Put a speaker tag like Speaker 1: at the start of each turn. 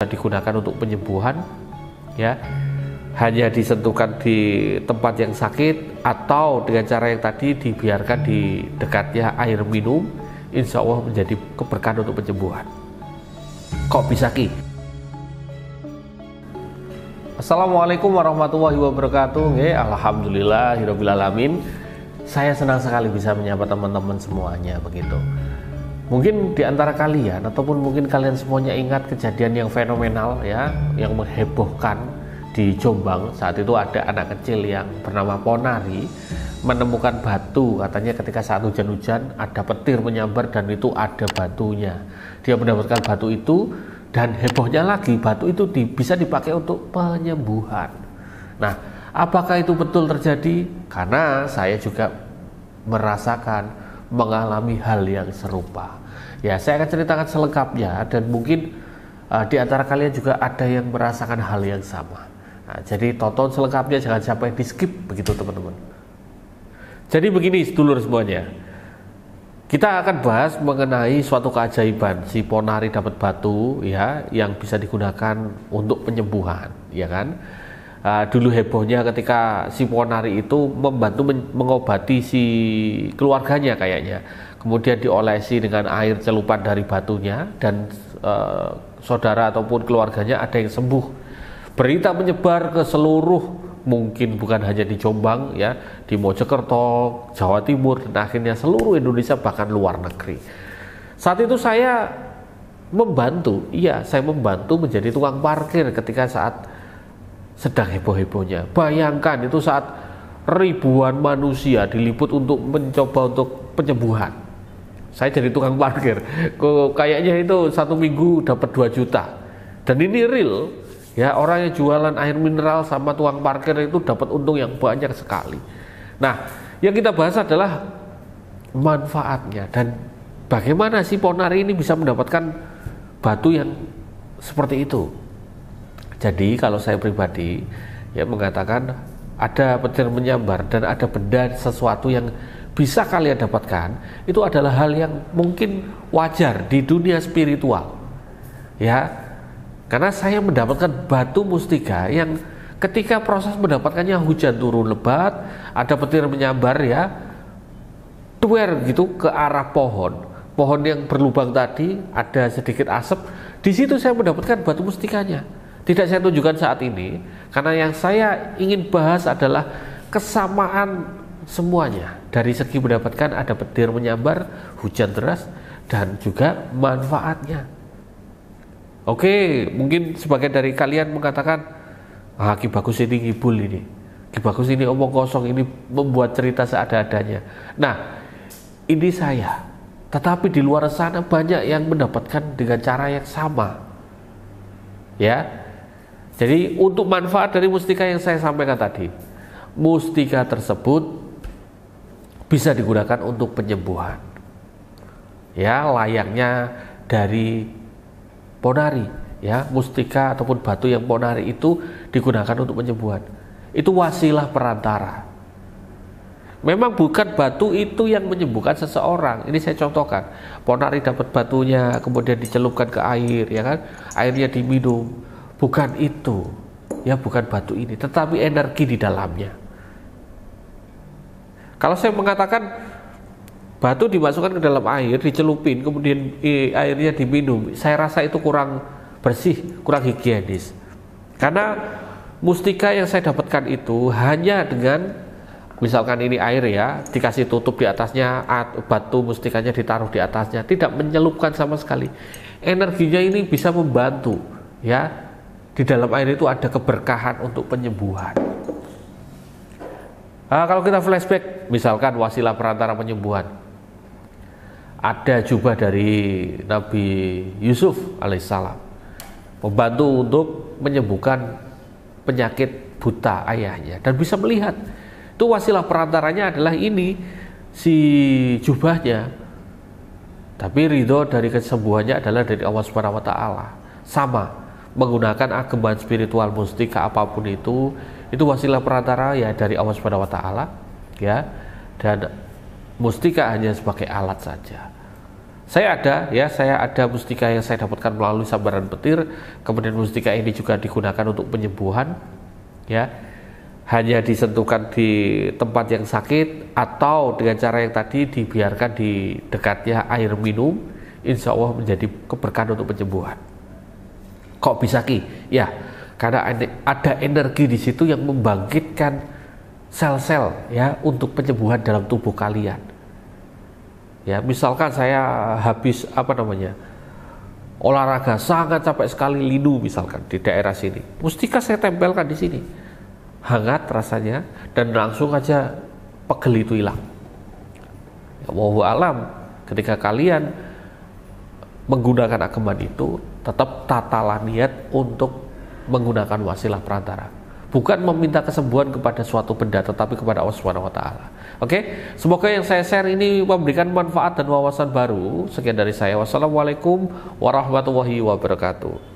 Speaker 1: digunakan untuk penyembuhan, ya, hanya disentuhkan di tempat yang sakit atau dengan cara yang tadi dibiarkan di dekatnya air minum, insya Allah menjadi keberkahan untuk penyembuhan. Kok bisa Ki? Assalamualaikum warahmatullahi wabarakatuh. Alhamdulillahirabbil alamin. Saya senang sekali bisa menyapa teman-teman semuanya begitu. Mungkin di antara kalian ataupun mungkin kalian semuanya ingat kejadian yang fenomenal, ya, yang menghebohkan di Jombang. Saat itu ada anak kecil yang bernama Ponari menemukan batu, katanya ketika saat hujan-hujan ada petir menyambar dan itu ada batunya. Dia mendapatkan batu itu dan hebohnya lagi batu itu bisa dipakai untuk penyembuhan. Nah, apakah itu betul terjadi? Karena saya juga merasakan, mengalami hal yang serupa. Ya, saya akan ceritakan selengkapnya dan mungkin di antara kalian juga ada yang merasakan hal yang sama. Nah, jadi tonton selengkapnya, jangan sampai di skip begitu teman-teman. Jadi begini sedulur semuanya, kita akan bahas mengenai suatu keajaiban. Si Ponari dapat batu, ya, yang bisa digunakan untuk penyembuhan, ya kan? Dulu hebohnya ketika si Ponari itu membantu mengobati si keluarganya kayaknya, kemudian diolesi dengan air celupan dari batunya dan saudara ataupun keluarganya ada yang sembuh. Berita menyebar ke seluruh, mungkin bukan hanya di Jombang, ya, di Mojokerto, Jawa Timur, dan akhirnya seluruh Indonesia bahkan luar negeri. Saat itu saya membantu, saya membantu menjadi tukang parkir ketika saat sedang heboh-hebohnya. Bayangkan itu saat ribuan manusia diliput untuk mencoba untuk penyembuhan. Saya jadi tukang parkir, kayaknya itu 1 minggu dapat 2 juta. Dan ini real, ya, orang yang jualan air mineral sama tukang parkir itu dapat untung yang banyak sekali. Nah, yang kita bahas adalah manfaatnya dan bagaimana si Ponari ini bisa mendapatkan batu yang seperti itu. Jadi kalau saya pribadi, ya, mengatakan ada petir menyambar dan ada benda sesuatu yang bisa kalian dapatkan, itu adalah hal yang mungkin wajar di dunia spiritual, ya, karena saya mendapatkan batu mustika yang ketika proses mendapatkannya hujan turun lebat, ada petir menyambar, ya, duer gitu ke arah pohon yang berlubang tadi, ada sedikit asap, di situ saya mendapatkan batu mustikanya. Tidak saya tunjukkan saat ini, karena yang saya ingin bahas adalah kesamaan semuanya. Dari segi mendapatkan ada petir menyambar, hujan deras, dan juga manfaatnya. Oke, mungkin sebagian dari kalian mengatakan, Ki Bagus ini ngibul ini. Ki Bagus ini omong kosong, ini membuat cerita seada-adanya. Nah, ini saya. Tetapi di luar sana banyak yang mendapatkan dengan cara yang sama. Ya. Jadi untuk manfaat dari mustika yang saya sampaikan tadi, mustika tersebut bisa digunakan untuk penyembuhan, ya, layaknya dari Ponari, ya, mustika ataupun batu yang Ponari itu digunakan untuk penyembuhan. Itu wasilah perantara. Memang bukan batu itu yang menyembuhkan seseorang. Ini saya contohkan. Ponari dapat batunya, kemudian dicelupkan ke air, ya kan? Airnya diminum. Bukan itu, ya, bukan batu ini, tetapi energi di dalamnya. Kalau saya mengatakan batu dimasukkan ke dalam air, dicelupin, kemudian airnya diminum, saya rasa itu kurang bersih, kurang higienis. Karena mustika yang saya dapatkan itu hanya dengan, misalkan ini air, ya, dikasih tutup di atasnya, batu mustikanya ditaruh di atasnya, tidak menyelupkan sama sekali. Energinya ini bisa membantu, ya. Di dalam air itu ada keberkahan untuk penyembuhan. Kalau kita flashback, misalkan wasilah perantara penyembuhan, ada jubah dari Nabi Yusuf alaihissalam, membantu untuk menyembuhkan penyakit buta ayahnya dan bisa melihat. Itu wasilah perantaranya adalah ini, si jubahnya. Tapi ridho dari kesembuhannya adalah dari Allah Subhanahu wa Ta'ala. Sama, menggunakan ageman spiritual mustika apapun itu wasilah perantara, ya, dari Allah Subhanahu wa Ta'ala, ya, dan mustika hanya sebagai alat saja. Saya ada mustika yang saya dapatkan melalui sambaran petir. Kemudian mustika ini juga digunakan untuk penyembuhan, ya. Hanya disentuhkan di tempat yang sakit atau dengan cara yang tadi dibiarkan di dekatnya air minum, insya Allah menjadi keberkahan untuk penyembuhan. Kok bisa Ki? Ya, karena ada energi di situ yang membangkitkan sel-sel ya untuk penyembuhan dalam tubuh kalian. Ya, misalkan saya habis olahraga sangat capek sekali linu misalkan di daerah sini, mustika saya tempelkan di sini, hangat rasanya dan langsung aja pegel itu hilang. Ya, wallahu alam, ketika kalian menggunakan ageman itu tetap tatalah niat untuk menggunakan wasilah perantara, bukan meminta kesembuhan kepada suatu benda tetapi kepada Allah Subhanahu wa taala. Oke, semoga yang saya share ini memberikan manfaat dan wawasan baru. Sekian dari saya. Wassalamualaikum warahmatullahi wabarakatuh.